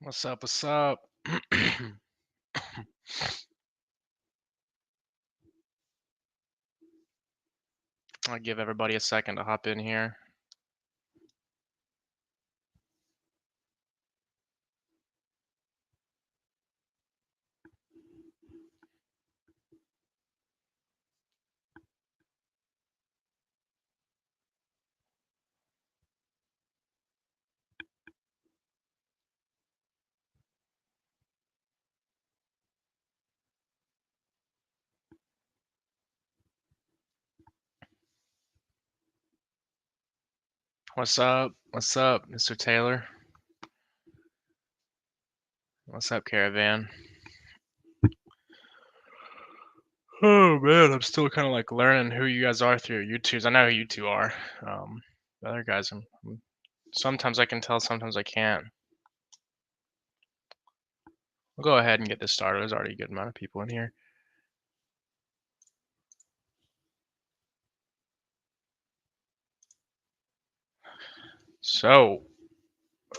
What's up? What's up? I'll give everybody a second to hop in here. What's up? What's up, Mr. Taylor? What's up, Caravan? Oh man, I'm still kind of like learning who you guys are through your YouTubes. I know who you two are. The other guys, sometimes I can tell, sometimes I can't. We'll go ahead and get this started. There's already a good amount of people in here. So,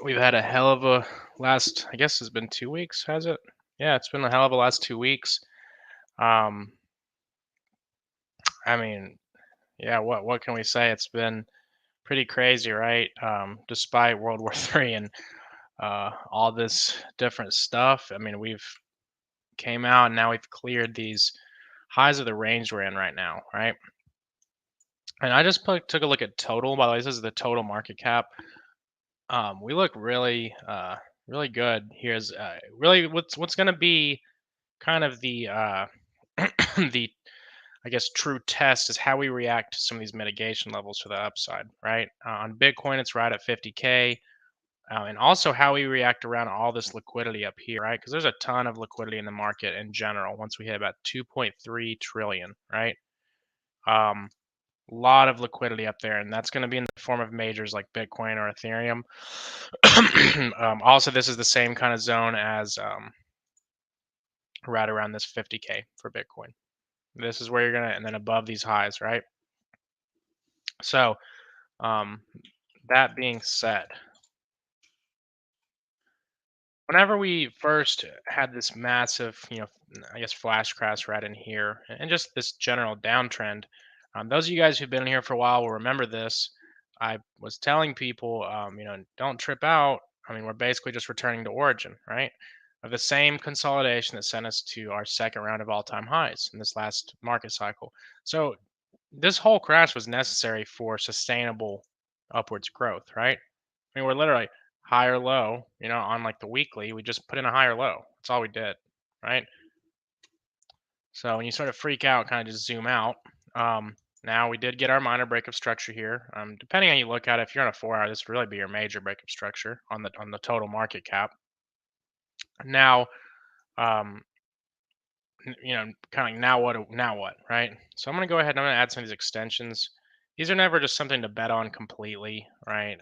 we've had a hell of a last, I guess it's been 2 weeks, has it? Yeah, it's been a hell of a last 2 weeks. Um, I mean, yeah, what can we say? It's been pretty crazy, right? Despite World War III and all this different stuff, I mean, we've came out and now we've cleared these highs of the range we're in right now, right? And I just took a look at total. By the way, this is the total market cap. We look really, really good. Here's really what's going to be kind of the the I guess true test is how we react to some of these mitigation levels to the upside, right? On Bitcoin, it's right at 50K. And also how we react around all this liquidity up here, right? Because there's a ton of liquidity in the market in general. Once we hit about 2.3 trillion, right? Um, lot of liquidity up there, and that's going to be in the form of majors like Bitcoin or Ethereum. Also, this is the same kind of zone as right around this 50K for Bitcoin. This is where you're gonna, and then above these highs, right? So, um, that being said, whenever we first had this massive, I guess flash crash right in here, and just this general downtrend, those of you guys who've been in here for a while will remember this. I was telling people, don't trip out. I mean, we're basically just returning to origin, right? Of the same consolidation that sent us to our second round of all-time highs in this last market cycle. So this whole crash was necessary for sustainable upwards growth, right? I mean, we're literally higher low, on like the weekly, we just put in a higher low. That's all we did, right? So when you sort of freak out, kind of just zoom out. Now we did get our minor breakup structure here. Depending on how you look at it, if you're on a 4 hour, this would really be your major breakup structure on the total market cap. Now, um, kind of like now what, right? So I'm gonna go ahead and I'm gonna add some of these extensions. These are never just something to bet on completely, right?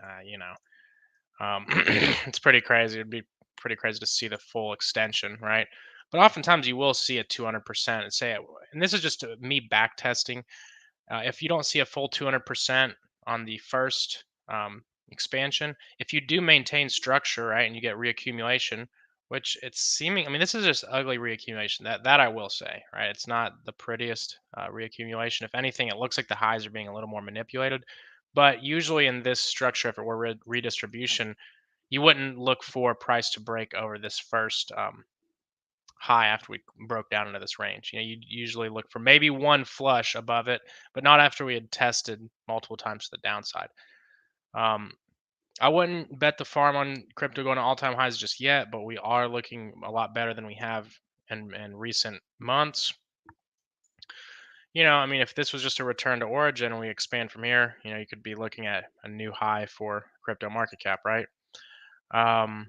It's pretty crazy. It'd be pretty crazy to see the full extension, right? But oftentimes you will see a 200% and and this is just me back testing. If you don't see a full 200% on the first expansion, if you do maintain structure, right, and you get reaccumulation, which it's seeming, I mean, this is just ugly reaccumulation. That I will say, right? It's not the prettiest reaccumulation. If anything, it looks like the highs are being a little more manipulated. But usually in this structure, if it were redistribution, you wouldn't look for price to break over this first high after we broke down into this range. You'd usually look for maybe one flush above it, but not after we had tested multiple times to the downside. Um, I wouldn't bet the farm on crypto going to all-time highs just yet, but we are looking a lot better than we have in recent months. I mean, if this was just a return to origin and we expand from here, you could be looking at a new high for crypto market cap, right? Um,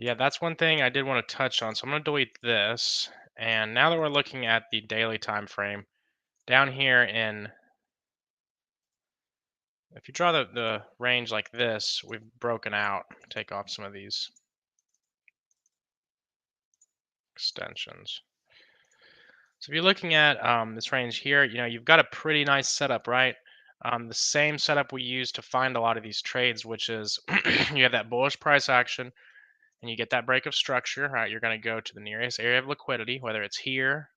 Yeah, that's one thing I did want to touch on. So I'm going to delete this. And now that we're looking at the daily time frame, down here if you draw the range like this, we've broken out. Take off some of these extensions. So if you're looking at this range here, you've got a pretty nice setup, right? The same setup we use to find a lot of these trades, which is you have that bullish price action and you get that break of structure, right? You're going to go to the nearest area of liquidity, whether it's here,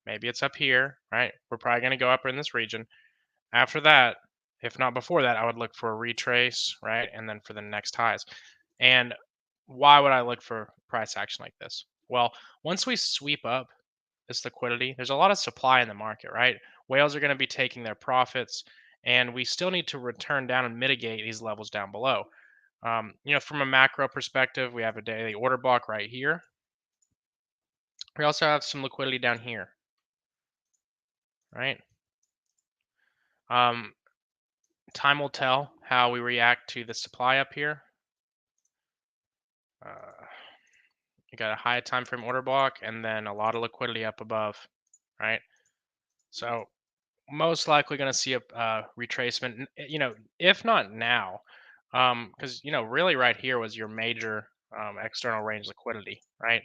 maybe it's up here, right? We're probably going to go up in this region. After that, if not before that, I would look for a retrace, right? And then for the next highs. And why would I look for price action like this? Well, once we sweep up this liquidity, there's a lot of supply in the market, right? Whales are going to be taking their profits, and we still need to return down and mitigate these levels down below. From a macro perspective, we have a daily order block right here. We also have some liquidity down here, right? Um, Time will tell how we react to the supply up here. You got a high time frame order block and then a lot of liquidity up above, right? So most likely going to see a retracement, if not now, because really right here was your major external range liquidity, right?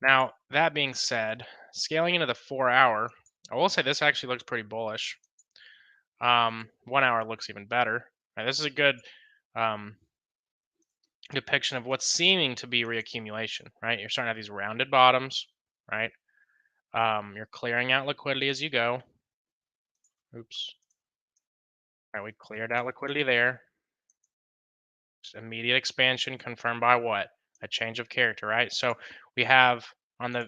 Now that being said, scaling into the 4 hour, I will say this actually looks pretty bullish. 1 hour looks even better. Right, this is a good um, depiction of what's seeming to be reaccumulation, right? You're starting to have these rounded bottoms, right? You're clearing out liquidity as you go. Oops. All right, we cleared out liquidity there. Just immediate expansion confirmed by what? A change of character, right? So we have on the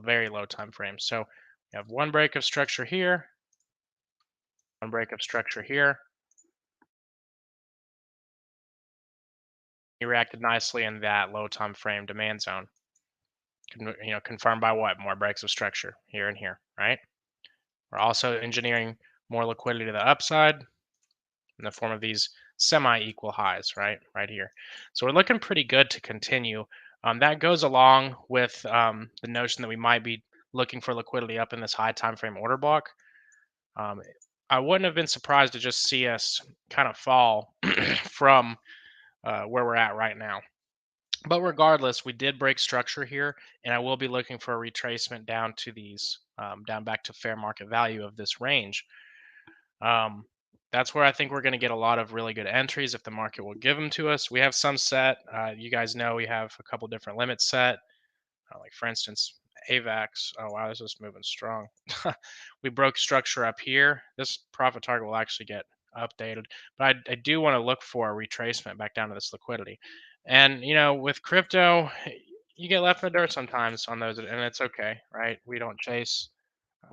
very low time frame. So we have one break of structure here, one break of structure here. He reacted nicely in that low time frame demand zone. Confirmed by what? More breaks of structure here and here, right? We're also engineering more liquidity to the upside in the form of these semi-equal highs, right here. So we're looking pretty good to continue. That goes along with the notion that we might be looking for liquidity up in this high time frame order block. Um, I wouldn't have been surprised to just see us kind of fall from where we're at right now. But regardless, we did break structure here, and I will be looking for a retracement down to these, down back to fair market value of this range. Um, that's where I think we're going to get a lot of really good entries if the market will give them to us. We have some set. You guys know we have a couple different limits set. Like for instance, AVAX. Oh wow, this is moving strong. We broke structure up here. This profit target will actually get updated, but I do want to look for a retracement back down to this liquidity. And with crypto, you get left in the dirt sometimes on those, and it's okay, right? We don't chase.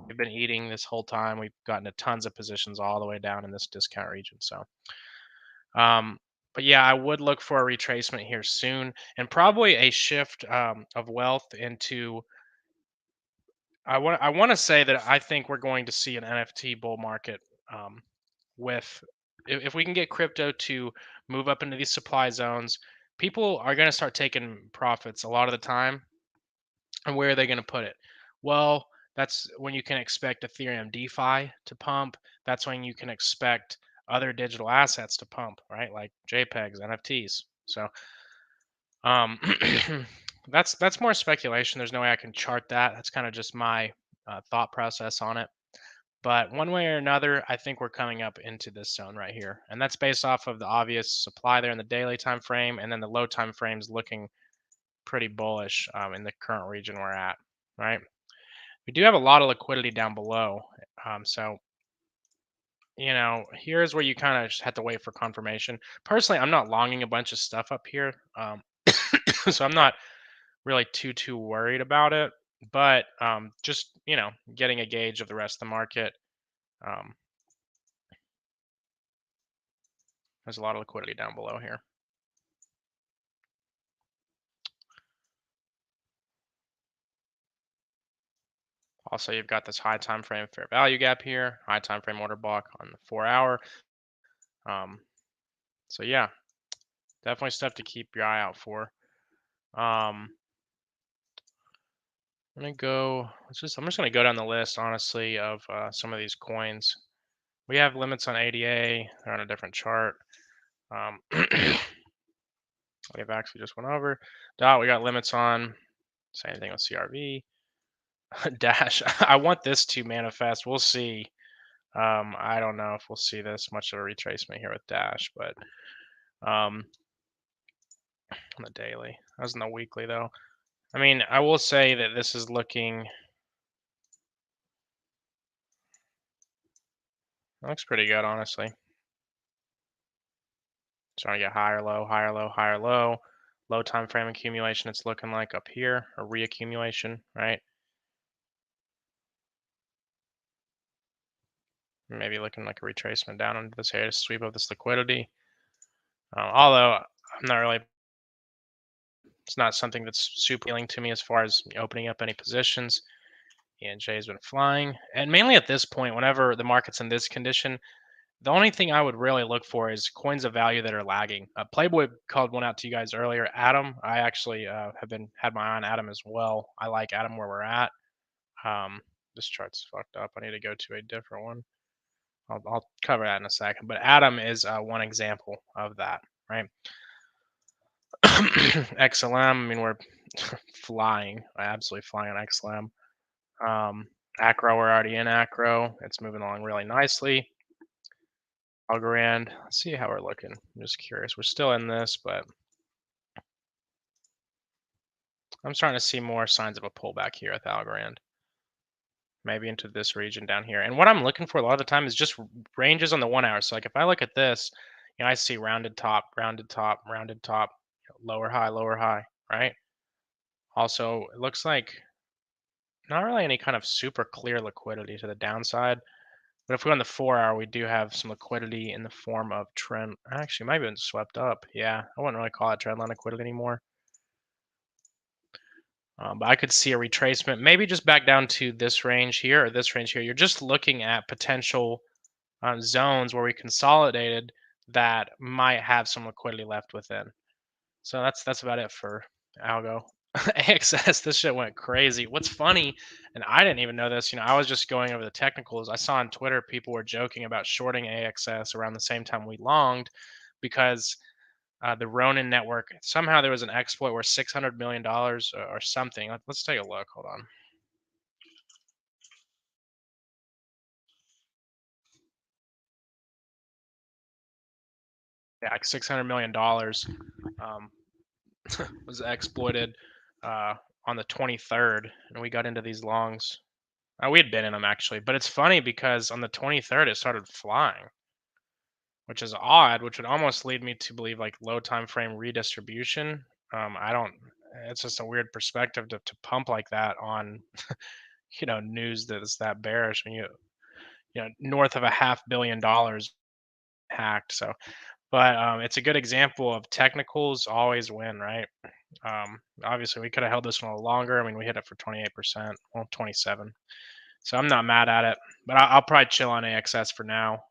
We've been eating this whole time. We've gotten to tons of positions all the way down in this discount region. So, um, but yeah, I would look for a retracement here soon, and probably a shift of wealth into. I want to say that I think we're going to see an NFT bull market um, with if we can get crypto to move up into these supply zones, people are going to start taking profits a lot of the time. And where are they going to put it? Well, that's when you can expect Ethereum DeFi to pump. That's when you can expect other digital assets to pump, right? Like JPEGs, NFTs. So um, that's more speculation. There's no way I can chart that. That's kind of just my thought process on it. But one way or another, I think we're coming up into this zone right here, and that's based off of the obvious supply there in the daily time frame, and then the low time frames looking pretty bullish in the current region we're at, right? We do have a lot of liquidity down below. So, here's where you kind of just have to wait for confirmation. Personally, I'm not longing a bunch of stuff up here. So I'm not really too worried about it. But just, getting a gauge of the rest of the market. Um, there's a lot of liquidity down below here. Also, you've got this high time frame fair value gap here, high time frame order block on the 4 hour. So yeah, definitely stuff to keep your eye out for. I'm gonna go. I'm just gonna go down the list, honestly, of some of these coins. We have limits on ADA. They're on a different chart. We've actually just went over. Dot. We got limits on. Same thing with CRV. Dash. I want this to manifest. We'll see. I don't know if we'll see this much of a retracement here with Dash, but on the daily. That was in the weekly though. I mean, I will say that this is looking, looks pretty good, honestly. Trying to get higher low, higher low, higher low. Low time frame accumulation, it's looking like up here, a reaccumulation, right? Maybe looking like a retracement down into this area to sweep up this liquidity. Although I'm not really, it's not something that's super appealing to me as far as opening up any positions. ENJ has been flying, and mainly at this point, whenever the market's in this condition, the only thing I would really look for is coins of value that are lagging. Playboy called one out to you guys earlier. Atom, I actually had my eye on Atom as well. I like Atom where we're at. Um, this chart's fucked up. I need to go to a different one. I'll cover that in a second. But Atom is one example of that, right? XLM, I mean, we're flying, absolutely flying on XLM. Acro, we're already in Acro. It's moving along really nicely. Algorand, let's see how we're looking. I'm just curious. We're still in this, but I'm starting to see more signs of a pullback here with Algorand. Maybe into this region down here. And what I'm looking for a lot of the time is just ranges on the 1 hour. So like if I look at this, I see rounded top, rounded top, rounded top, lower high, right? Also, it looks like not really any kind of super clear liquidity to the downside. But if we go on the 4 hour, we do have some liquidity in the form of trend. Actually, it might have been swept up. Yeah, I wouldn't really call it trend line liquidity anymore. But I could see a retracement, maybe just back down to this range here or this range here. You're just looking at potential zones where we consolidated that might have some liquidity left within. So that's about it for algo. AXS, this shit went crazy. What's funny, and I didn't even know this, I was just going over the technicals. I saw on Twitter people were joking about shorting AXS around the same time we longed because the Ronin network, somehow there was an exploit where $600 million or something. Let's take a look. Hold on. Yeah, like $600 million was exploited on the 23rd, and we got into these longs. We had been in them actually, but it's funny because on the 23rd it started flying, which is odd, which would almost lead me to believe like low time frame redistribution. I don't. It's just a weird perspective to pump like that on, news that is that bearish. When north of $500 million hacked. So, but it's a good example of technicals always win, right? Obviously, we could have held this one a little longer. I mean, we hit it for 28%, well, 27. So I'm not mad at it, but I'll probably chill on AXS for now.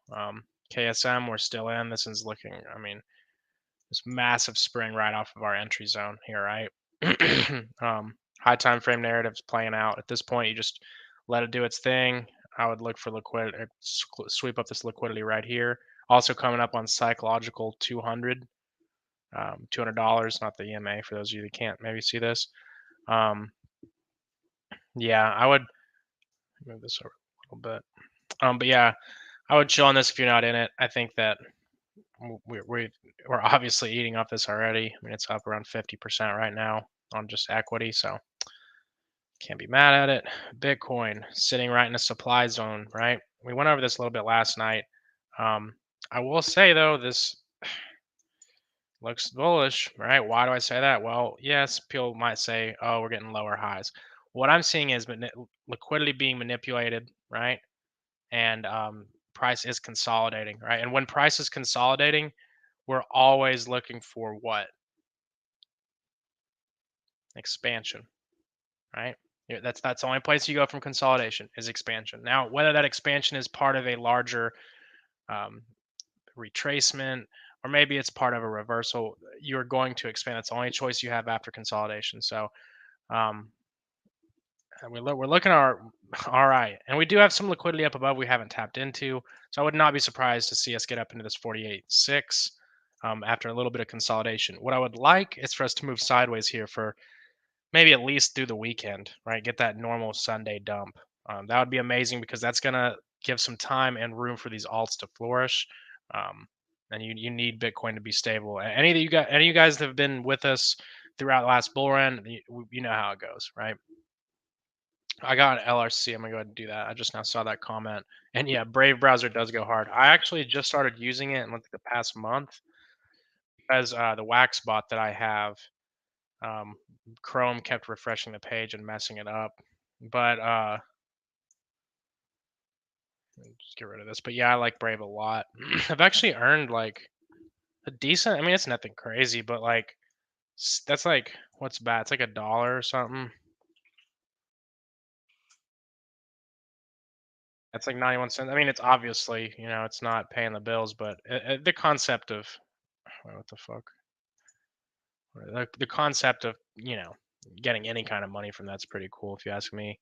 KSM, we're still in. This is looking, I mean, this massive spring right off of our entry zone here, right? High time frame narratives playing out. At this point, you just let it do its thing. I would look for liquidity, sweep up this liquidity right here. Also coming up on psychological 200, $200, not the EMA for those of you that can't maybe see this. Yeah, I would move this over a little bit. But yeah, I would chill on this if you're not in it. I think that we're obviously eating up this already. I mean, it's up around 50% right now on just equity, so can't be mad at it. Bitcoin sitting right in a supply zone, right? We went over this a little bit last night. I will say though, this looks bullish, right? Why do I say that? Well, yes, people might say, "Oh, we're getting lower highs." What I'm seeing is liquidity being manipulated, right? And price is consolidating, right? And when price is consolidating, we're always looking for what? Expansion, right? That's the only place you go from consolidation is expansion. Now, whether that expansion is part of a larger um, retracement or maybe it's part of a reversal, you're going to expand. That's the only choice you have after consolidation. So um, we're looking at all right, and we do have some liquidity up above we haven't tapped into. So I would not be surprised to see us get up into this 48.6 after a little bit of consolidation. What I would like is for us to move sideways here for maybe at least through the weekend, right? Get that normal Sunday dump. That would be amazing because that's gonna give some time and room for these alts to flourish. Um, and you need Bitcoin to be stable. Any of you guys that have been with us throughout the last bull run, you know how it goes, right? I got an LRC. I'm gonna go ahead and do that. I just now saw that comment. And yeah, Brave browser does go hard. I actually just started using it in like the past month because the wax bot that I have, um, Chrome kept refreshing the page and messing it up. But let me just get rid of this. But yeah, I like Brave a lot. I've actually earned like a decent. I mean, it's nothing crazy, but like that's like what's bad? It's like $1 or something. That's like 91 cents. I mean, it's obviously, it's not paying the bills, but the concept of wait, what the fuck? The concept of getting any kind of money from that's pretty cool if you ask me.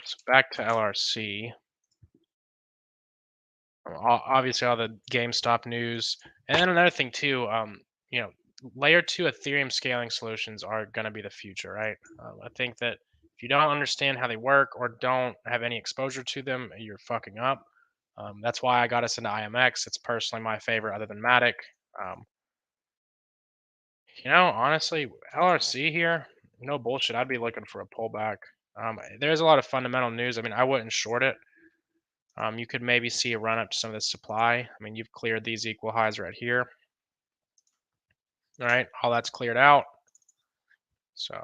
So back to LRC. Obviously, all the GameStop news, and then another thing too. You know, layer two Ethereum scaling solutions are going to be the future, right? I think that if you don't understand how they work or don't have any exposure to them, you're fucking up. That's why I got us into IMX. It's personally my favorite, other than Matic. Um, honestly, LRC here, no bullshit. I'd be looking for a pullback. There's a lot of fundamental news. I mean, I wouldn't short it. You could maybe see a run up to some of the supply. I mean, you've cleared these equal highs right here. All right, all that's cleared out. So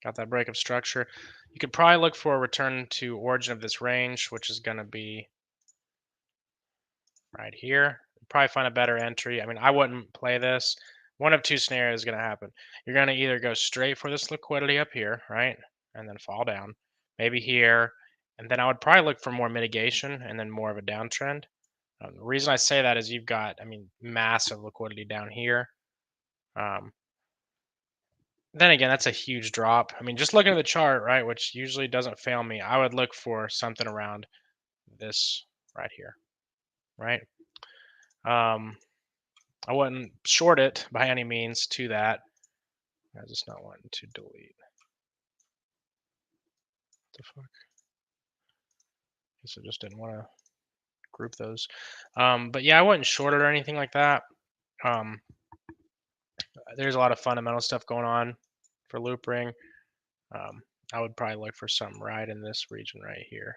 got that break of structure. You could probably look for a return to origin of this range, which is going to be right here. Probably find a better entry. I mean, I wouldn't play this. One of two scenarios is going to happen. You're going to either go straight for this liquidity up here, right, and then fall down, maybe here, and then I would probably look for more mitigation and then more of a downtrend. The reason I say that is you've got, I mean, massive liquidity down here. Um, then again, that's a huge drop. I mean, just looking at the chart, right, which usually doesn't fail me, I would look for something around this right here, right? I wouldn't short it by any means to that. I just not wanting to delete. What the fuck? Guess I just didn't want to group those. But yeah, I wouldn't short it or anything like that. Um, there's a lot of fundamental stuff going on for loop ring. I would probably look for something right in this region right here.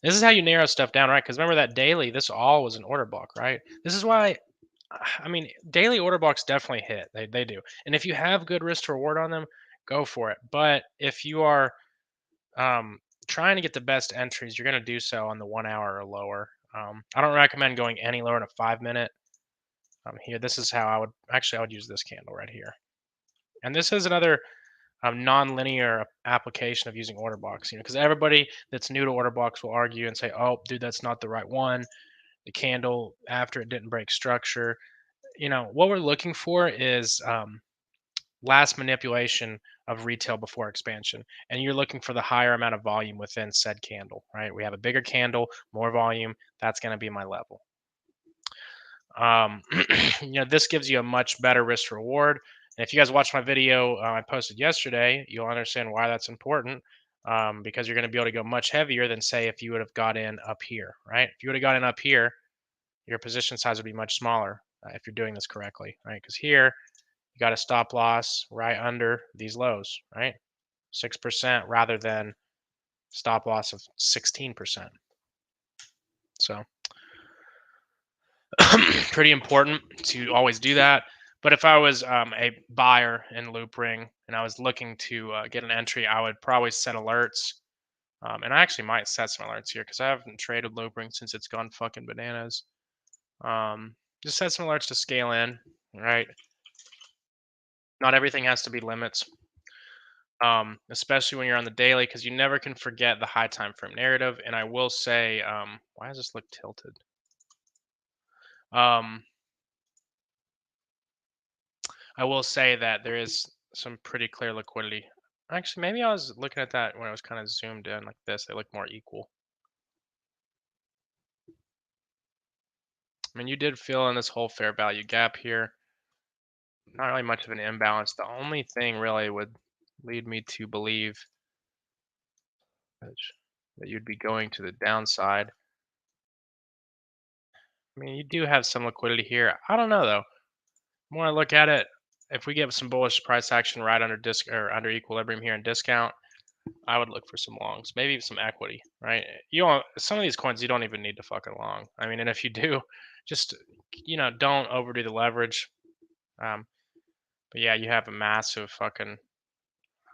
This is how you narrow stuff down, right? Because remember that daily, this all was an order block, right? This is why, I mean, daily order blocks definitely hit. They do. And if you have good risk to reward on them, go for it. But if you are um, trying to get the best entries, you're going to do so on the 1 hour or lower. I don't recommend going any lower than a 5 minute. Here, this is how I would use this candle right here. And this is another non-linear application of using order blocks, because everybody that's new to order blocks will argue and say, oh dude, that's not the right one, the candle after it didn't break structure. What we're looking for is last manipulation of retail before expansion, and you're looking for the higher amount of volume within said candle, right? We have a bigger candle, more volume, that's going to be my level. This gives you a much better risk reward. And if you guys watched my video I posted yesterday, you'll understand why that's important. Because you're going to be able to go much heavier than, say, if you would have got in up here, right? If you would have got in up here, your position size would be much smaller if you're doing this correctly, right? Because here you got a stop loss right under these lows, right? 6% rather than stop loss of 16%. So pretty important to always do that. But if I was a buyer in Loop Ring and I was looking to get an entry, I would probably set alerts. And I actually might set some alerts here because I haven't traded Loop Ring since it's gone fucking bananas. Just set some alerts to scale in, right? Not everything has to be limits, especially when you're on the daily, because you never can forget the high time frame narrative. And I will say, why does this look tilted? I will say that there is some pretty clear liquidity. Actually, maybe I was looking at that when I was kind of zoomed in like this. They look more equal. I mean, you did fill in this whole fair value gap here. Not really much of an imbalance. The only thing really would lead me to believe that you'd be going to the downside. I mean, you do have some liquidity here. I don't know though. The more I look at it, if we get some bullish price action right under under equilibrium here and discount, I would look for some longs, maybe some equity, right? You don't, some of these coins you don't even need to fucking long. I mean, and if you do, just don't overdo the leverage. Um, but yeah, you have a massive fucking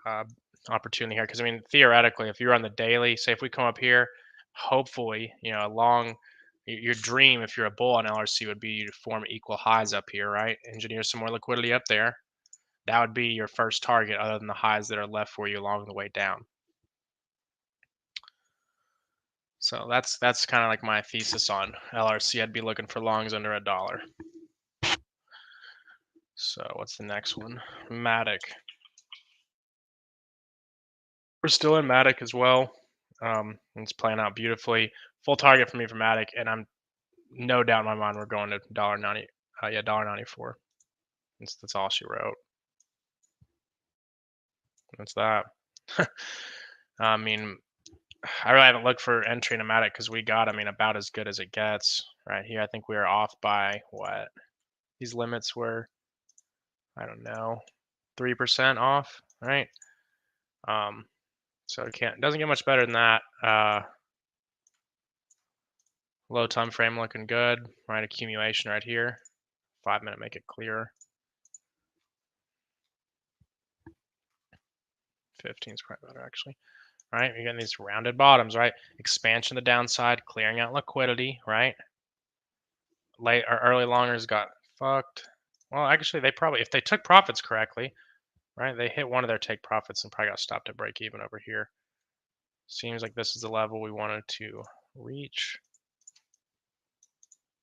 uh, opportunity here because I mean, theoretically, if you're on the daily, say if we come up here, hopefully, a long. Your dream, if you're a bull on LRC, would be to form equal highs up here, right? Engineer some more liquidity up there. That would be your first target, other than the highs that are left for you along the way down. So that's kind of like my thesis on LRC. I'd be looking for longs under $1. So what's the next one? Matic. We're still in Matic as well. It's playing out beautifully. Full target for me for Matic, and I'm no doubt in my mind we're going to $1.90. Yeah, $1.94. That's all she wrote. That's that. I mean, I really haven't looked for entry in a Matic because we got, I mean, about as good as it gets right here. I think we are off by what? These limits were, I don't know, 3% off, right? So it doesn't get much better than that. Low time frame looking good, right? Accumulation right here. 5 minute, make it clearer. 15 is quite better actually. Right, you're getting these rounded bottoms, right? Expansion to the downside, clearing out liquidity, right? Late or early longers got fucked. Well, actually, they probably, if they took profits correctly, right? They hit one of their take profits and probably got stopped at break even over here. Seems like this is the level we wanted to reach.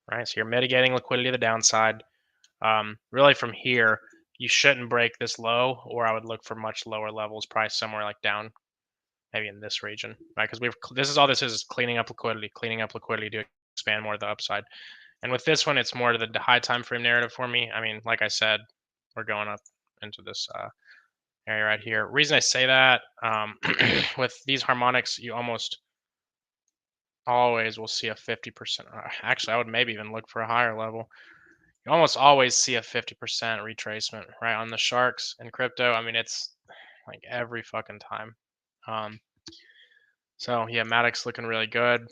Right, so you're mitigating liquidity to the downside. Really from here, you shouldn't break this low, or I would look for much lower levels, probably somewhere like down, maybe in this region, right? Because this is all this is cleaning up liquidity to expand more of the upside. And with this one, it's more to the high time frame narrative for me. I mean, like I said, we're going up into this area right here. Reason I say that, with these harmonics, you almost always will see a 50%. Actually, I would maybe even look for a higher level. You almost always see a 50% retracement, right? On the sharks in crypto, I mean, it's like every fucking time. So yeah, Matic's looking really good.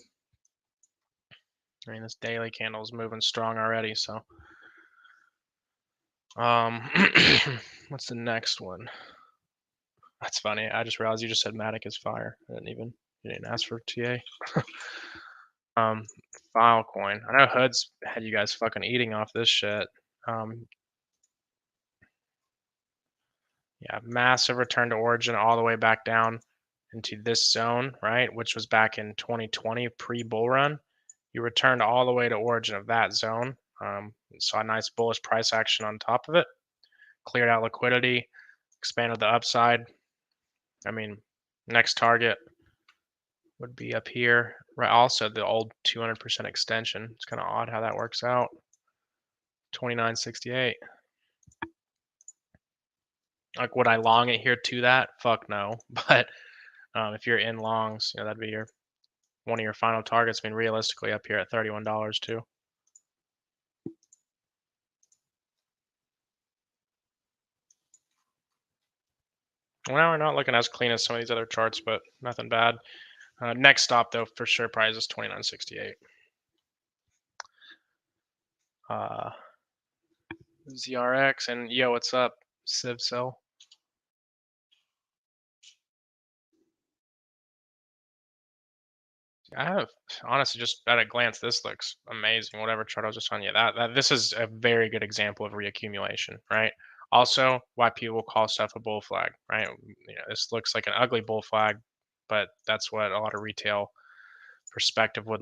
I mean, this daily candle is moving strong already, so. What's the next one? That's funny. I just realized you just said Matic is fire. You didn't ask for TA. Filecoin. I know HUD's had you guys fucking eating off this shit. Yeah, massive return to origin all the way back down into this zone, right? Which was back in 2020 pre-bull run. You returned all the way to origin of that zone. Saw a nice bullish price action on top of it. Cleared out liquidity, expanded the upside. I mean, next target would be up here. Right, also the old 200% extension. It's kind of odd how that works out. 29.68. Like, would I long it here to that? Fuck no. But if you're in longs, that'd be one of your final targets. I mean, realistically, up here at $31 too. Well, now we're not looking as clean as some of these other charts, but nothing bad. Next stop though, for sure, price is 29.68. ZRX and yo, what's up, CivCell? I have honestly just at a glance, this looks amazing. Whatever chart I was just on you, that this is a very good example of reaccumulation, right? Also, why people call stuff a bull flag, right? This looks like an ugly bull flag, but that's what a lot of retail perspective would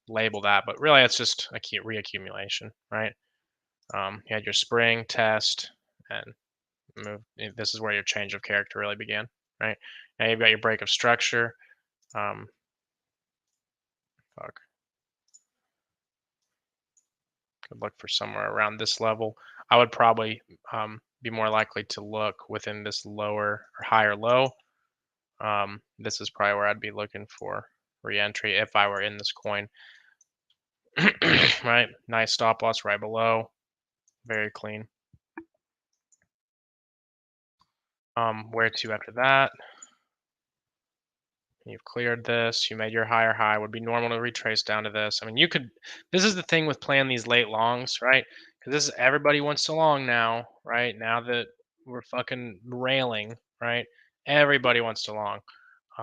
label that. But really, it's just a reaccumulation, right? You had your spring test and move. This is where your change of character really began, right? Now you've got your break of structure. Fuck. Could look for somewhere around this level. I would probably be more likely to look within this lower or higher low. This is probably where I'd be looking for re-entry if I were in this coin. Right, nice stop loss right below, very clean. Where to after that? You've cleared this, you made your higher high, would be normal to retrace down to this. I mean, you could, this is the thing with playing these late longs, right? Because this is, everybody wants to long now, right? Now that we're fucking railing, right? Everybody wants to long.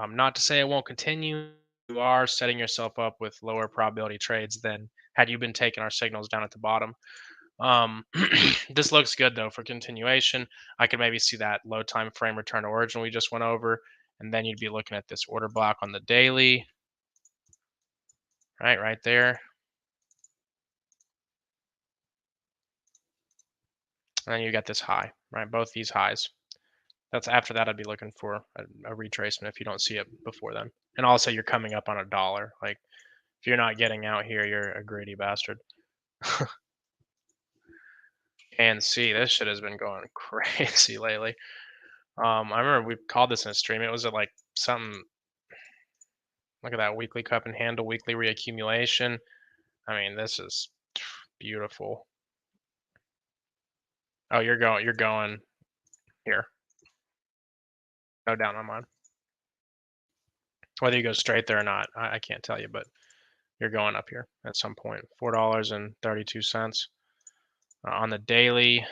Not to say it won't continue. You are setting yourself up with lower probability trades than had you been taking our signals down at the bottom. This looks good though for continuation. I could maybe see that low time frame return to origin we just went over. And then you'd be looking at this order block on the daily, right there. And then you got this high, right? Both these highs. That's after that, I'd be looking for a retracement if you don't see it before then. And also, you're coming up on $1. Like, if you're not getting out here, you're a greedy bastard. And see, this shit has been going crazy lately. I remember we called this in a stream. It was at like something. Look at that weekly cup and handle, weekly reaccumulation. I mean, this is beautiful. Oh, you're going here. No down on mine. Whether you go straight there or not, I can't tell you, but you're going up here at some point. $4.32 on the daily.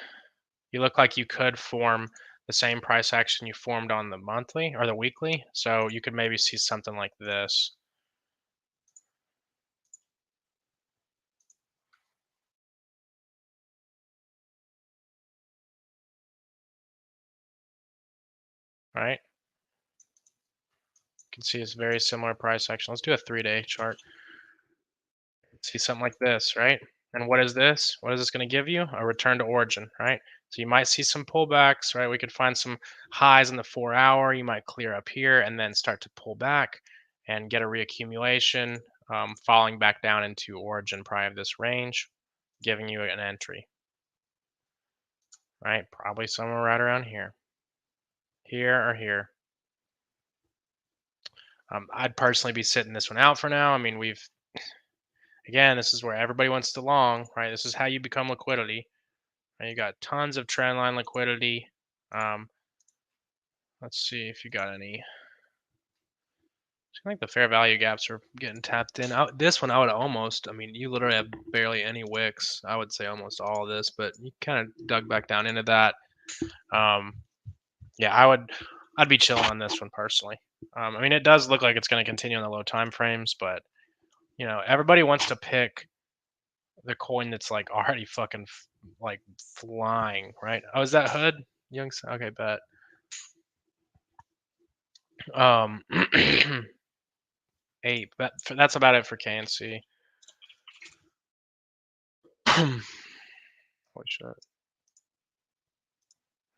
You look like you could form the same price action you formed on the monthly or the weekly. So you could maybe see something like this. Right? You can see it's very similar price action. Let's do a 3-day chart. See something like this, right? And what is this? What is this going to give you? A return to origin, right? So you might see some pullbacks, right? We could find some highs in the 4-hour. You might clear up here and then start to pull back and get a reaccumulation, falling back down into origin probably of this range, giving you an entry, right? Probably somewhere right around here, here or here. I'd personally be sitting this one out for now. I mean, again, this is where everybody wants to long, right? This is how you become liquidity. And you got tons of trendline liquidity. Let's see if you got any. I think the fair value gaps are getting tapped in. This one, I would almost, I mean, you literally have barely any wicks. I would say almost all of this, but you kind of dug back down into that. Yeah, I'd be chilling on this one personally. I mean, it does look like it's going to continue on the low time frames, but you know, everybody wants to pick the coin that's like already fucking like flying, right? Oh, is that hood? Young, okay, bet. Ape. That's about it for KNC. Holy shit.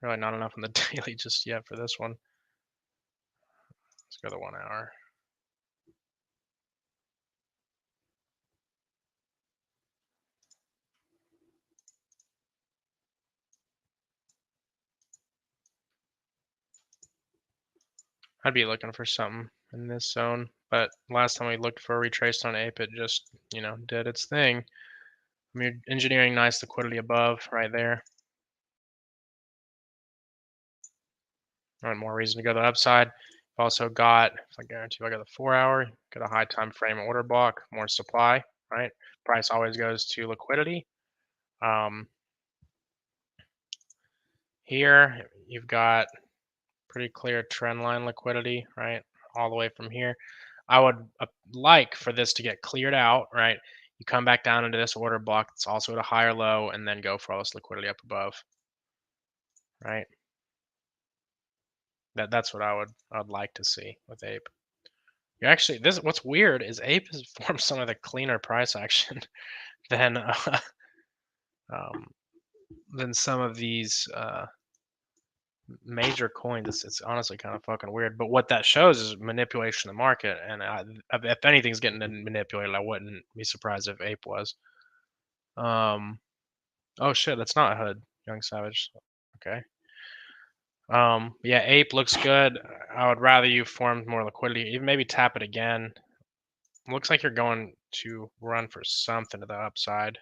Really not enough on the daily just yet for this one. Let's go to 1 hour. I'd be looking for something in this zone, but last time we looked for a retrace on Ape, it just, you know, did its thing. I mean, engineering nice liquidity above right there. All right, more reason to go to the upside. I've also got, if I guarantee you, I got the 4-hour, got a high time frame order block, more supply, right? Price always goes to liquidity. Here you've got pretty clear trend line liquidity, right? All the way from here. I would like for this to get cleared out, right? You come back down into this order block that's also at a higher low and then go for all this liquidity up above, right? That's what I'd like to see with Ape. You actually, what's weird is Ape has formed some of the cleaner price action than um, than some of these major coins. It's honestly kind of fucking weird. But what that shows is manipulation of the market. And if anything's getting manipulated, I wouldn't be surprised if Ape was. Oh shit, that's not HUD, Young Savage. Okay. Yeah, ape looks good. I would rather you form more liquidity. Even maybe tap it again. Looks like you're going to run for something to the upside.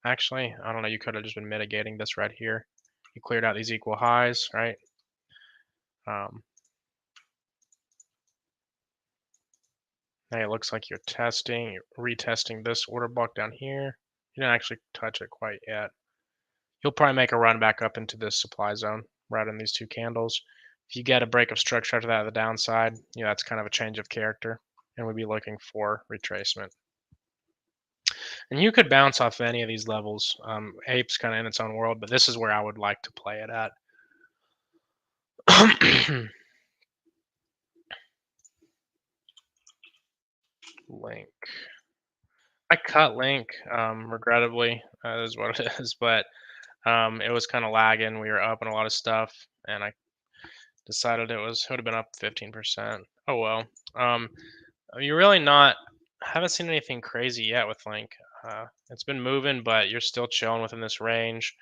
Actually, I don't know. You could have just been mitigating this right here. You cleared out these equal highs, right? Now it looks like you're retesting this order block down here. You didn't actually touch it quite yet. You'll probably make a run back up into this supply zone right in these two candles. If you get a break of structure after that at the downside, that's kind of a change of character, and we'd be looking for retracement. And you could bounce off any of these levels. Ape's kind of in its own world, but this is where I would like to play it at. Link. I cut Link, regrettably, is what it is, but it was kind of lagging. We were up on a lot of stuff, and I decided it would have been up 15%. Oh well. You're really not. I haven't seen anything crazy yet with Link. It's been moving, but you're still chilling within this range.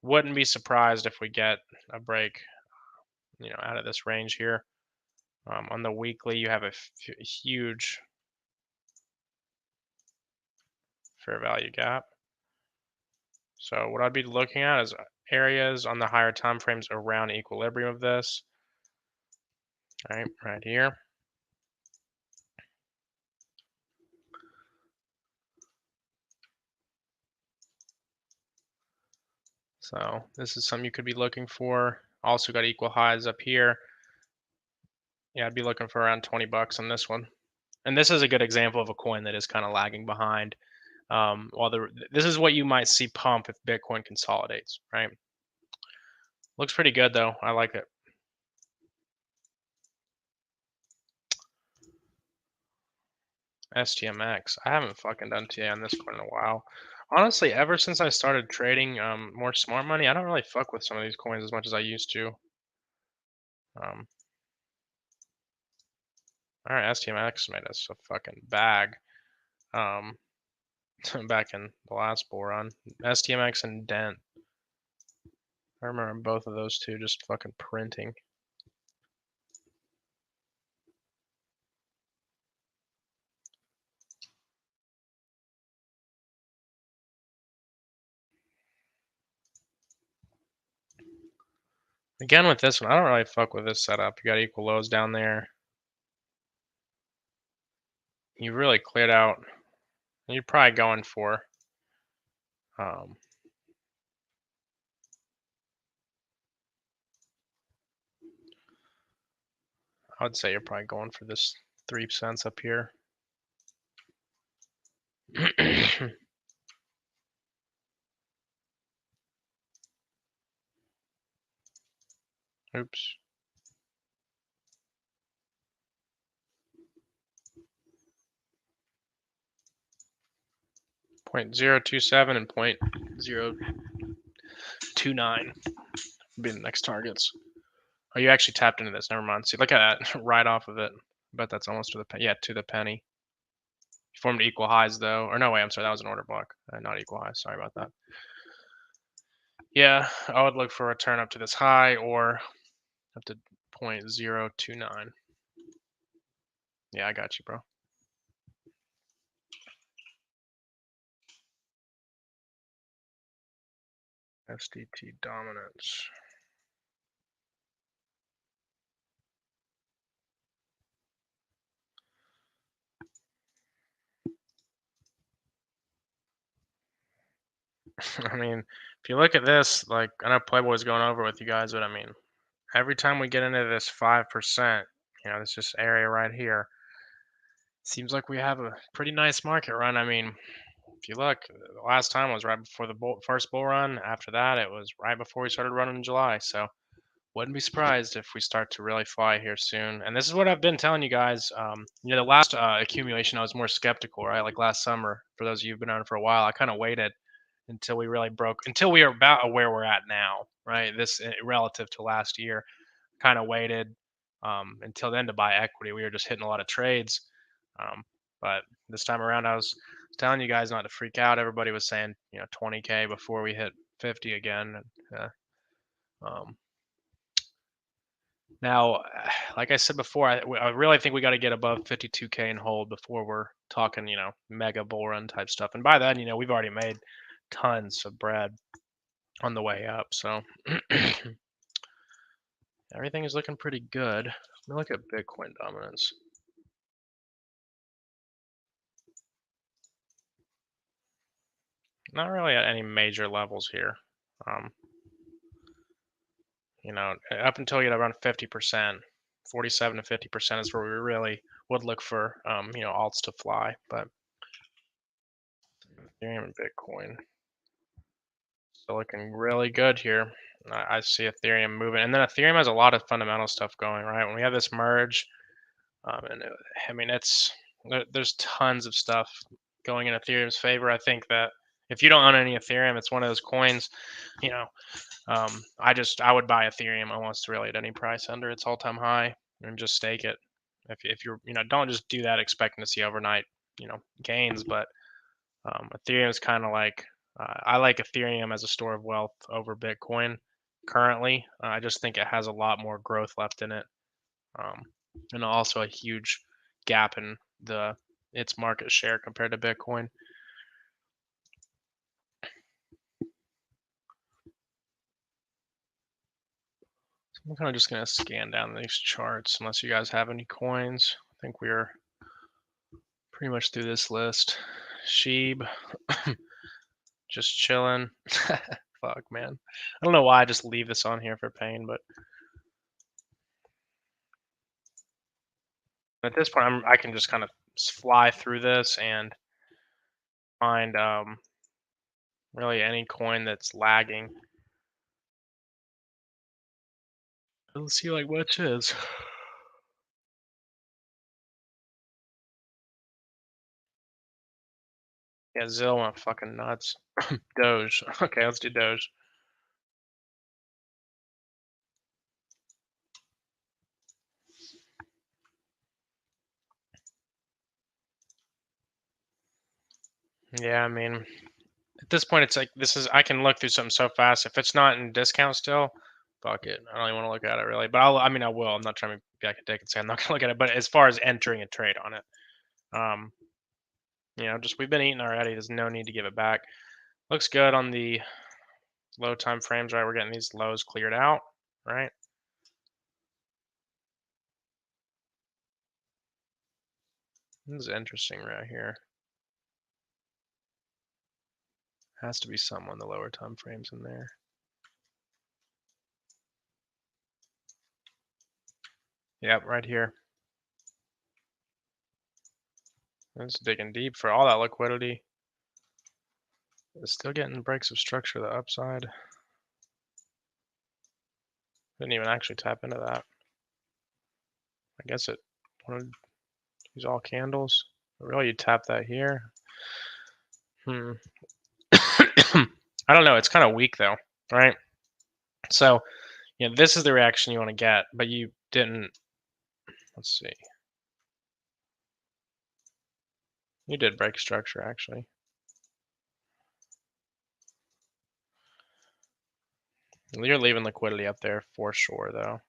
Wouldn't be surprised if we get a break, out of this range here. On the weekly, you have a huge fair value gap. So what I'd be looking at is areas on the higher time frames around equilibrium of this. Right here. So this is something you could be looking for. Also got equal highs up here. Yeah, I'd be looking for around 20 bucks on this one. And this is a good example of a coin that is kind of lagging behind. This is what you might see pump if Bitcoin consolidates, right? Looks pretty good though. I like it. STMX. I haven't fucking done TA on this coin in a while. Honestly, ever since I started trading more smart money, I don't really fuck with some of these coins as much as I used to. All right, STMX made us a fucking bag. Back in the last bull run, STMX and Dent. I remember both of those two just fucking printing. Again with this one, I don't really fuck with this setup. You got equal lows down there. You really cleared out. You're probably going for I would say you're probably going for this 3 cents up here. Oops. .027 and .029 would be the next targets. Oh, you actually tapped into this. Never mind. See, look at that right off of it. I bet that's almost to the to the penny. You formed equal highs though, or no way. I'm sorry, that was an order block, not equal highs. Sorry about that. Yeah, I would look for a return up to this high or up to .029. Yeah, I got you, bro. SDT dominance. I mean, if you look at this, like I know Playboy's going over with you guys, but I mean, every time we get into this 5%, this just area right here, seems like we have a pretty nice market run. I mean, if you look, the last time was right before the first bull run. After that, it was right before we started running in July. So wouldn't be surprised if we start to really fly here soon. And this is what I've been telling you guys. The last accumulation, I was more skeptical, right? Like last summer, for those of you who've been on it for a while, I kind of waited until we really until we are about where we're at now, right? This relative to last year, kind of waited until then to buy equity. We were just hitting a lot of trades. But this time around, I was telling you guys not to freak out. Everybody was saying, 20K before we hit 50 again. Now, like I said before, I really think we got to get above 52K and hold before we're talking, mega bull run type stuff. And by then, we've already made tons of bread on the way up. So everything is looking pretty good. Let me look at Bitcoin dominance. Not really at any major levels here. Up until you get around 50%, 47 to 50% is where we really would look for, alts to fly. But Ethereum and Bitcoin still looking really good here. I see Ethereum moving, and then Ethereum has a lot of fundamental stuff going, right? When we have this merge, there's tons of stuff going in Ethereum's favor. I think that if you don't own any Ethereum, it's one of those coins, I would buy Ethereum almost really at any price under its all-time high and just stake it. If you're, don't just do that expecting to see overnight, gains, but Ethereum is kind of like, I like Ethereum as a store of wealth over Bitcoin currently. I just think it has a lot more growth left in it, and also a huge gap in its market share compared to Bitcoin. So I'm kind of just gonna scan down these charts unless you guys have any coins. I think we're pretty much through this list. Sheeb, just chilling. Fuck, man. I don't know why I just leave this on here for pain, but at this point, I can just kind of fly through this and find really any coin that's lagging. Let's see like which is. Yeah, Zill went fucking nuts. Doge. Okay, let's do Doge. Yeah, I mean, at this point, it's like I can look through something so fast. If it's not in discount still, fuck it. I don't even want to look at it really. But I will. I'm not trying to be like a dick and say I'm not gonna look at it. But as far as entering a trade on it, just we've been eating already. There's no need to give it back. Looks good on the low time frames, right? We're getting these lows cleared out, right? This is interesting right here. Has to be some on the lower time frames in there. Yep, right here. It's digging deep for all that liquidity. It's still getting breaks of structure the upside. Didn't even actually tap into that. I guess it wanted to use all candles. Really, you tap that here. I don't know. It's kind of weak though, right? So, this is the reaction you want to get, but you didn't. Let's see. You did break structure actually. You're leaving liquidity up there for sure, though.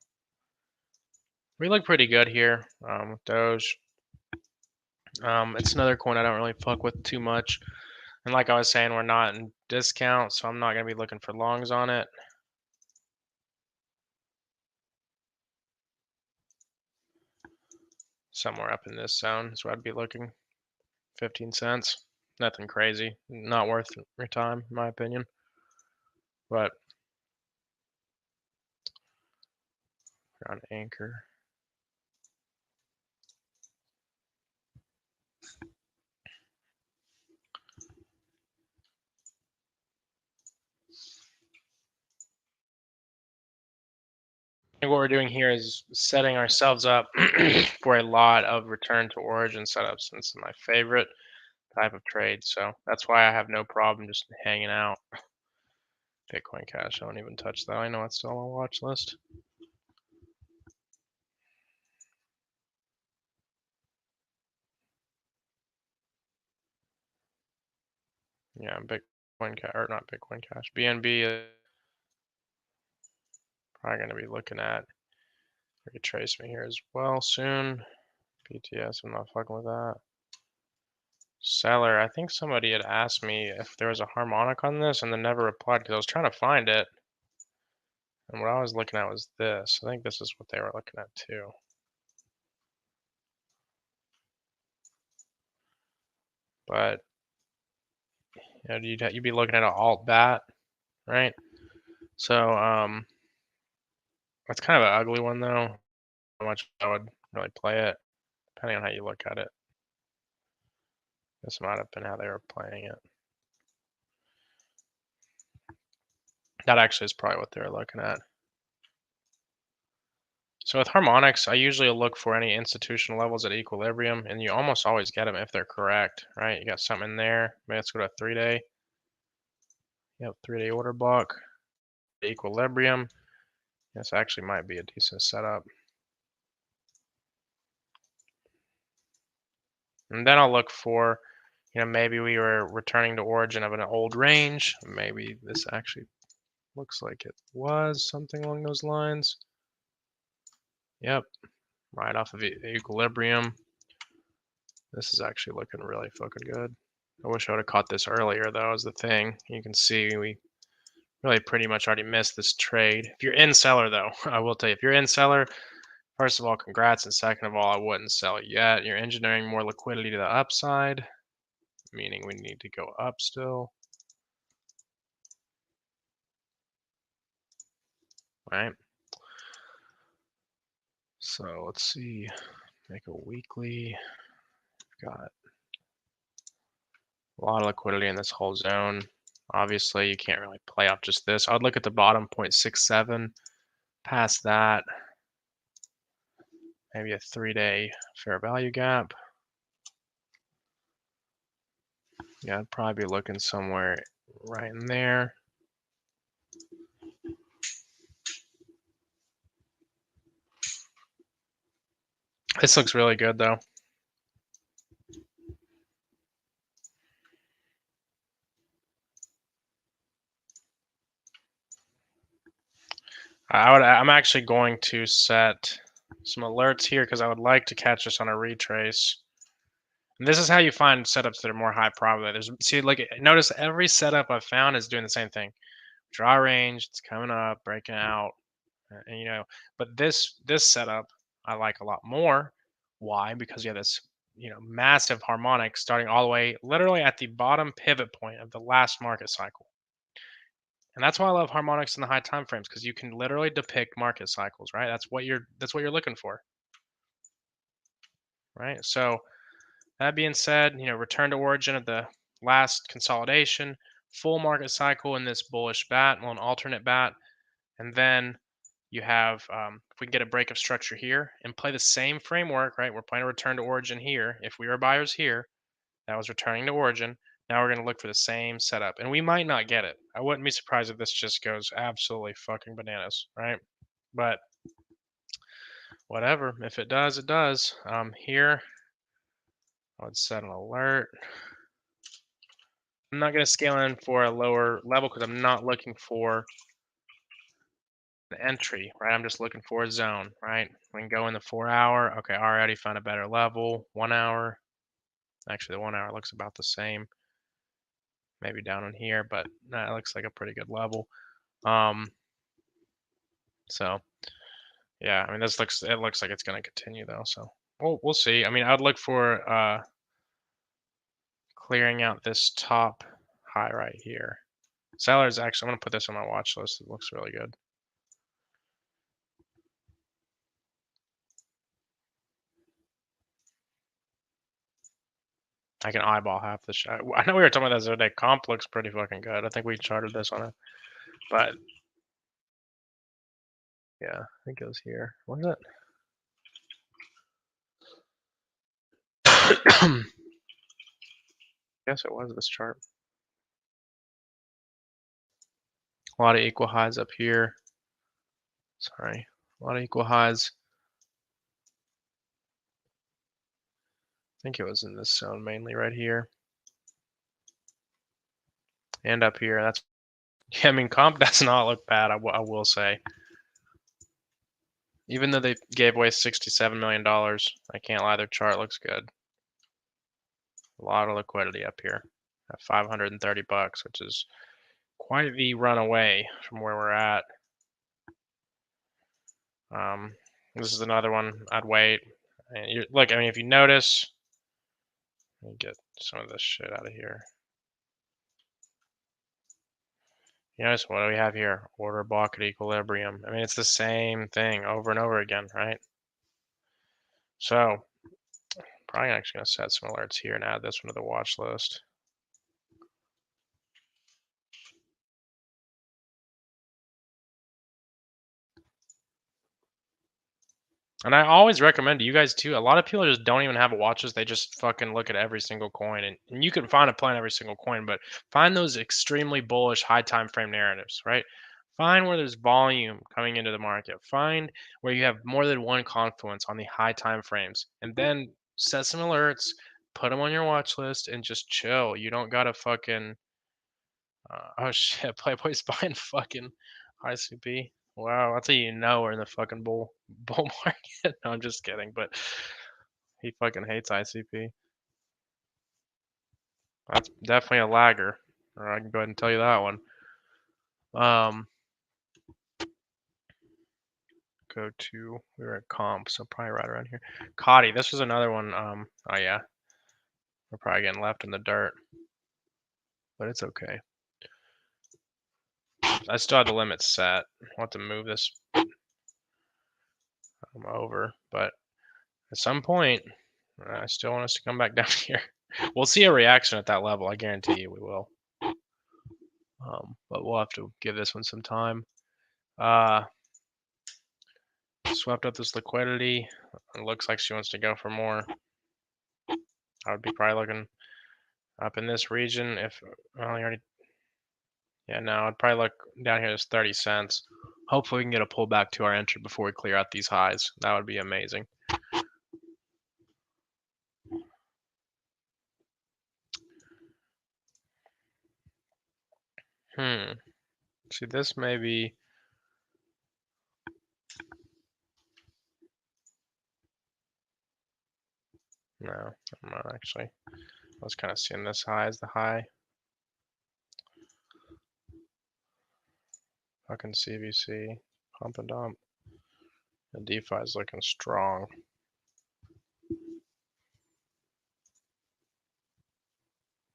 We look pretty good here with Doge. It's another coin I don't really fuck with too much. And like I was saying, we're not in discount, so I'm not going to be looking for longs on it. Somewhere up in this zone is where I'd be looking. 15 cents. Nothing crazy. Not worth your time, in my opinion. But on Anchor. And what we're doing here is setting ourselves up for a lot of return to origin setups. And it's my favorite type of trade. So that's why I have no problem just hanging out. Bitcoin Cash, I don't even touch that. I know it's still on my watch list. Yeah, Bitcoin Cash, or not Bitcoin Cash. BNB probably going to be looking at retracement here as well soon. PTS, I'm not fucking with that. Seller, I think somebody had asked me if there was a harmonic on this and then never replied because I was trying to find it. And what I was looking at was this. I think this is what they were looking at too. But you know, you'd be looking at an alt bat, right? So that's kind of an ugly one though. How much I would really play it, depending on how you look at it. This might have been how they were playing it. That actually is probably what they were looking at. So with harmonics, I usually look for any institutional levels at equilibrium, and you almost always get them if they're correct, right? You got something in there. Maybe let's go to a 3-day. Yep, 3-day order block. Equilibrium. This actually might be a decent setup. And then I'll look for, you know, maybe we were returning to origin of an old range. Maybe this actually looks like it was something along those lines. Yep, right off of equilibrium. This is actually looking really fucking good. I wish I would have caught this earlier though, is the thing. You can see we really pretty much already missed this trade. If you're in seller though, I will tell you, if you're in seller, first of all, congrats, and second of all, I wouldn't sell it yet. You're engineering more liquidity to the upside, meaning we need to go up still. Right? So let's see, make a weekly. Got a lot of liquidity in this whole zone. Obviously, you can't really play off just this. I'd look at the bottom 0.67. Past that, maybe a 3-day fair value gap. Yeah, I'd probably be looking somewhere right in there. This looks really good though. I'm actually going to set some alerts here because I would like to catch this on a retrace. And this is how you find setups that are more high probability. See, like, notice every setup I've found is doing the same thing. Draw range, it's coming up, breaking out, and you know. But this setup I like a lot more. Why? Because you have this, you know, massive harmonic starting all the way, literally at the bottom pivot point of the last market cycle. And that's why I love harmonics in the high time frames, because you can literally depict market cycles, right? That's what you're looking for. Right? So that being said, you know, return to origin of the last consolidation, full market cycle in this bullish bat, well, an alternate bat, and then you have, if we can get a break of structure here and play the same framework, right? We're playing a return to origin here. If we were buyers here, that was returning to origin. Now we're going to look for the same setup, and we might not get it. I wouldn't be surprised if this just goes absolutely fucking bananas, right? But whatever. If it does, it does. Here, I would set an alert. I'm not going to scale in for a lower level because I'm not looking for the entry, right? I'm just looking for a zone, right? We can go in the 4-hour. Okay, already found a better level. 1 hour. Actually, the 1 hour looks about the same. Maybe down in here, but that looks like a pretty good level. So yeah, I mean, it looks like it's going to continue though. So we'll see. I mean, I'd look for clearing out this top high right here. Sellers, actually, I'm going to put this on my watch list. It looks really good. I can eyeball half the shot. I know we were talking about this the other day. Comp looks pretty fucking good. I think we charted this on it, but yeah, I think it was here. Was it? Yes, it was this chart. A lot of equal highs up here. Sorry, a lot of equal highs. I think it was in this zone mainly right here. And up here. That's, yeah, I mean, comp does not look bad, I will say. Even though they gave away $67 million, I can't lie, their chart looks good. A lot of liquidity up here at 530 bucks, which is quite the run away from where we're at. This is another one I'd wait. And look, I mean, if you notice, let me get some of this shit out of here. You notice what do we have here? Order block at equilibrium. I mean, it's the same thing over and over again, right? So, probably actually going to set some alerts here and add this one to the watch list. And I always recommend to you guys too. A lot of people just don't even have watches. They just fucking look at every single coin, and you can find a play on every single coin, but find those extremely bullish high time frame narratives, right? Find where there's volume coming into the market. Find where you have more than one confluence on the high time frames, and then set some alerts, put them on your watch list, and just chill. You don't gotta fucking. Oh shit, Playboy's buying fucking ICP. Wow, that's how you know we're in the fucking bull market. No, I'm just kidding, but he fucking hates ICP. That's definitely a lagger, or I can go ahead and tell you that one. Go to, we were at comp, so probably right around here. Cotty, this was another one. Oh yeah, we're probably getting left in the dirt, but it's okay. I still have the limit set. I'll have to move this over, but at some point, I still want us to come back down here. We'll see a reaction at that level. I guarantee you we will. But we'll have to give this one some time. Swept up this liquidity. It looks like she wants to go for more. I would be probably looking up in this region if, well, you already, yeah, no, I'd probably look down here as 30 cents. Hopefully we can get a pullback to our entry before we clear out these highs. That would be amazing. See, this may be, no, I'm not actually. I was kind of seeing this high as the high. Fucking CVC, pump and dump. The DeFi is looking strong.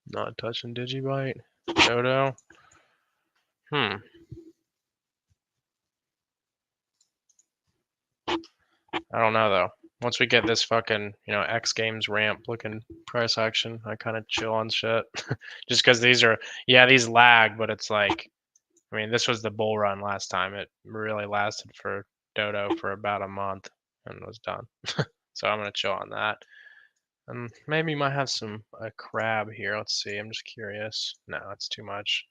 Not touching Digibyte. Dodo. I don't know though. Once we get this fucking, X Games ramp looking price action, I kind of chill on shit. Just because these are, yeah, these lag, but it's like, I mean, this was the bull run last time. It really lasted for Dodo for about a month and was done. So I'm gonna chill on that. And maybe might have a crab here. Let's see. I'm just curious. No, it's too much.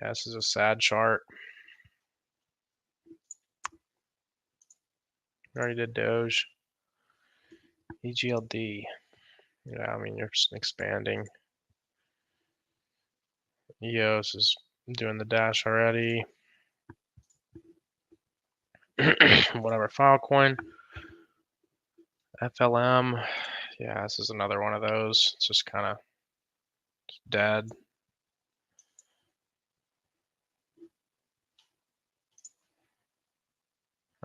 Yeah, this is a sad chart. We already did Doge. EGLD. Yeah, I mean, you're just expanding. EOS is doing the dash already. Whatever, Filecoin. FLM. Yeah, this is another one of those. It's just kind of dead.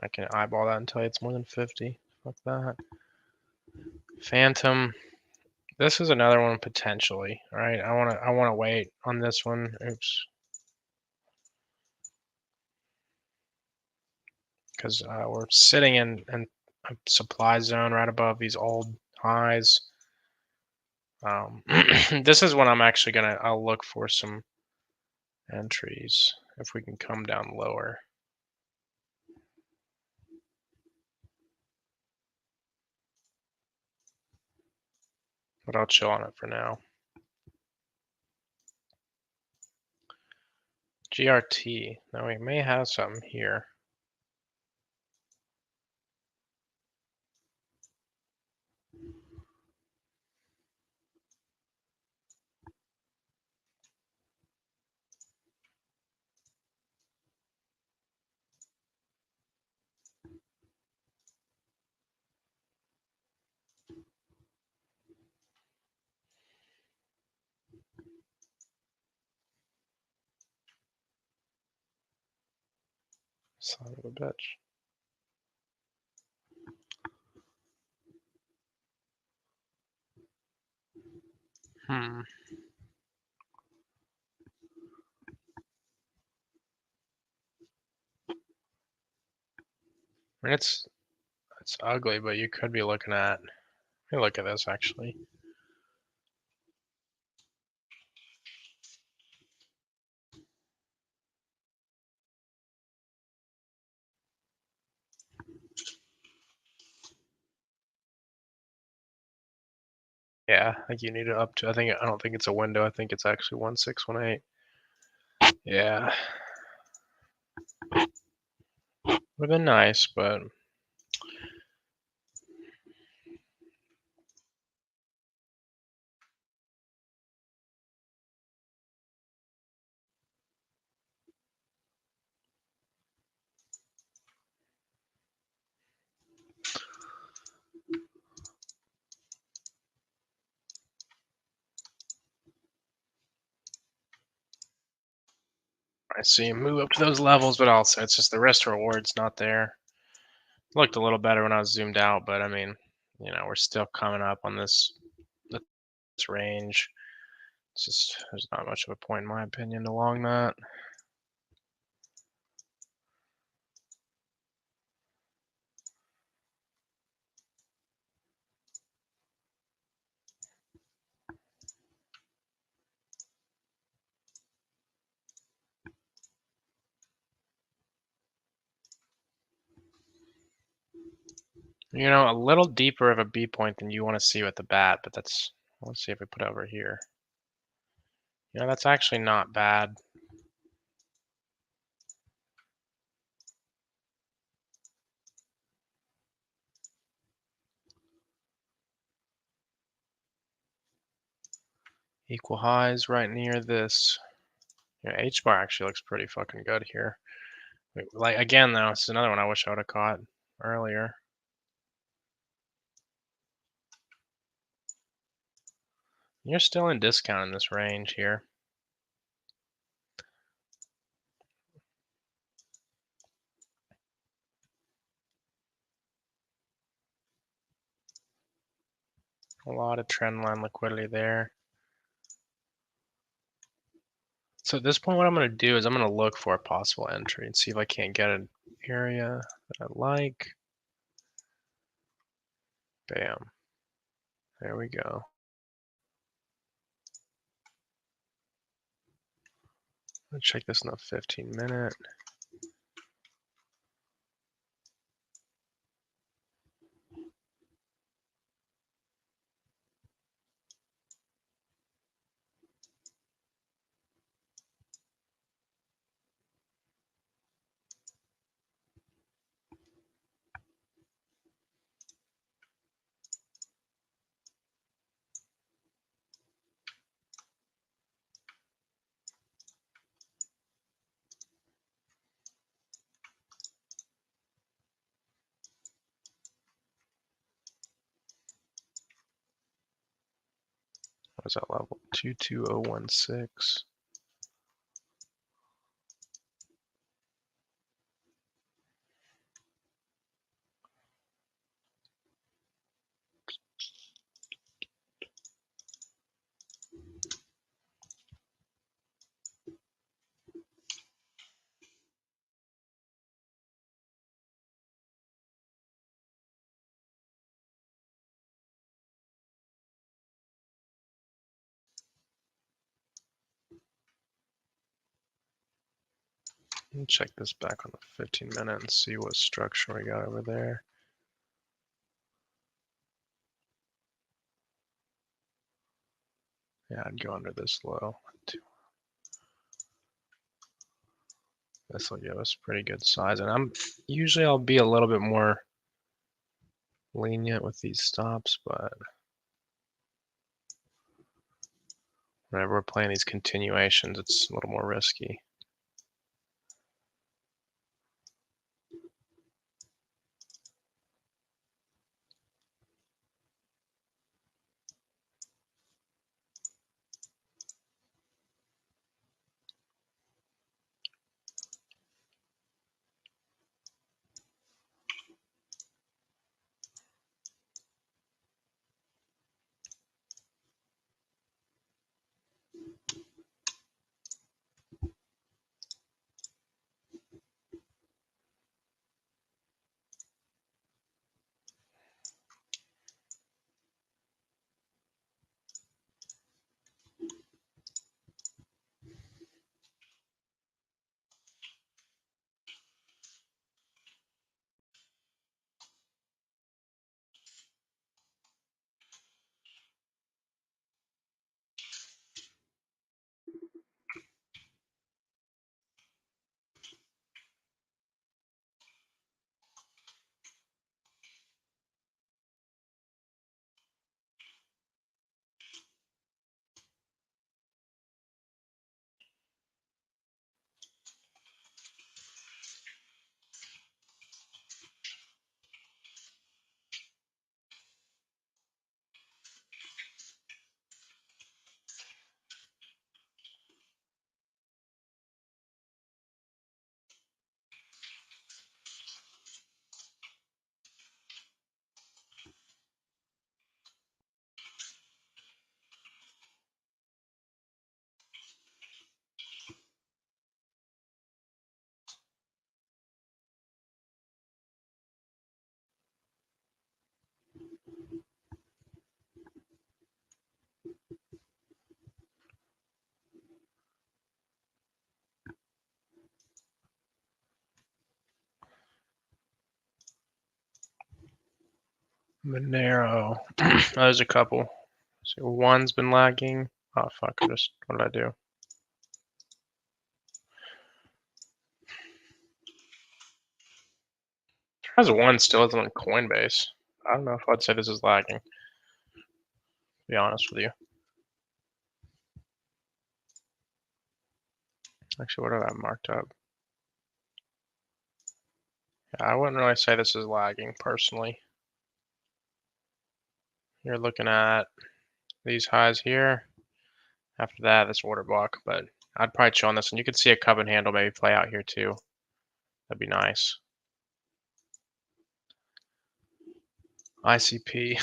I can eyeball that and tell you it's more than 50. Fuck that. Phantom. This is another one potentially. All right, I wanna wait on this one. Oops. Because we're sitting in a supply zone right above these old highs. This is when I'm actually I'll look for some entries if we can come down lower. But I'll chill on it for now. GRT. Now we may have something here. Son of a bitch. I mean, it's ugly, but you could be looking at. Let me look at this actually. Yeah, like you need it up to. I don't think it's a window. I think it's actually 1618. Yeah, would have been nice, but I see him move up to those levels, but also it's just the risk reward's not there. Looked a little better when I was zoomed out, but I mean, you know, we're still coming up on this range. It's just there's not much of a point, in my opinion, to long that. You know, a little deeper of a B point than you want to see with the bat, but that's, let's see if we put it over here. You know, that's actually not bad. Equal highs right near this. Yeah, H bar actually looks pretty fucking good here. Like again though, it's another one I wish I would have caught earlier. You're still in discount in this range here. A lot of trend line liquidity there. So at this point, what I'm going to do is I'm going to look for a possible entry and see if I can't get an area that I like. Bam. There we go. Let's check this in the 15-minute. What is that level? 22016. Let me check this back on the 15-minute and see what structure we got over there. Yeah, I'd go under this low. This will give us pretty good size, and usually I'll be a little bit more lenient with these stops, but whenever we're playing these continuations, it's a little more risky. Monero. There's a couple. So one's been lagging. Oh fuck! What did I do? Has one still isn't on Coinbase. I don't know if I'd say this is lagging. To be honest with you. Actually, what have I marked up? Yeah, I wouldn't really say this is lagging personally. You're looking at these highs here. After that, this order block, but I'd probably chill on this, and you could see a cup and handle maybe play out here too. That'd be nice. ICP.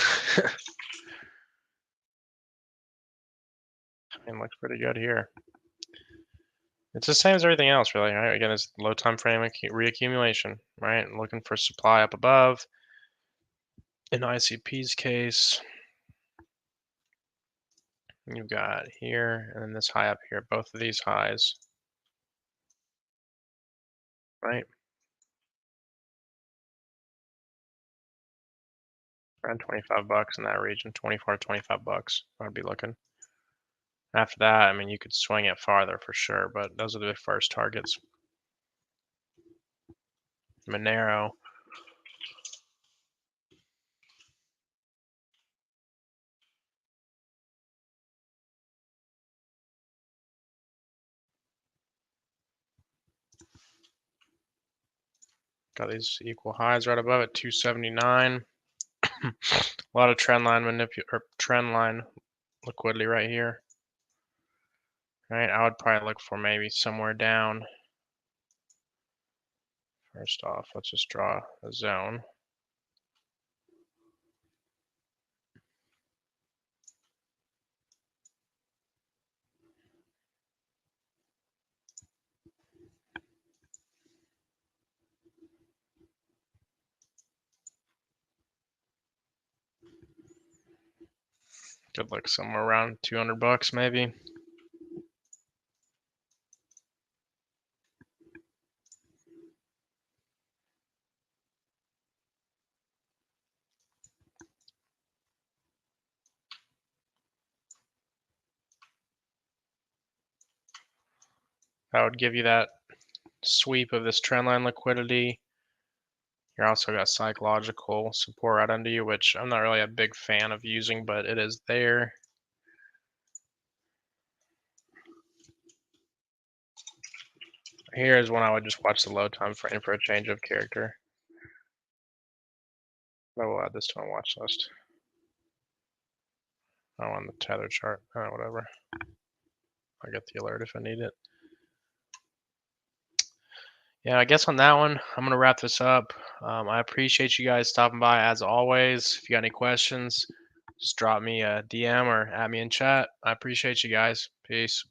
It looks pretty good here. It's the same as everything else, really, right? Again, it's low time frame reaccumulation, right? Looking for supply up above. In ICP's case, you've got here and then this high up here, both of these highs, right? Around 25 bucks in that region, 24 to 25 bucks. I'd be looking. After that, I mean, you could swing it farther for sure, but those are the first targets. Monero. Got these equal highs right above it, 279. A lot of trend line liquidity right here. Right, I would probably look for maybe somewhere down. First off, let's just draw a zone. Could look somewhere around 200 bucks maybe. That would give you that sweep of this trendline liquidity. You also got psychological support right under you, which I'm not really a big fan of using, but it is there. Here is when I would just watch the low time frame for a change of character. I will add this to my watch list. I want the tether chart. Whatever. I'll get the alert if I need it. Yeah, I guess on that one, I'm going to wrap this up. I appreciate you guys stopping by as always. If you got any questions, just drop me a DM or add me in chat. I appreciate you guys. Peace.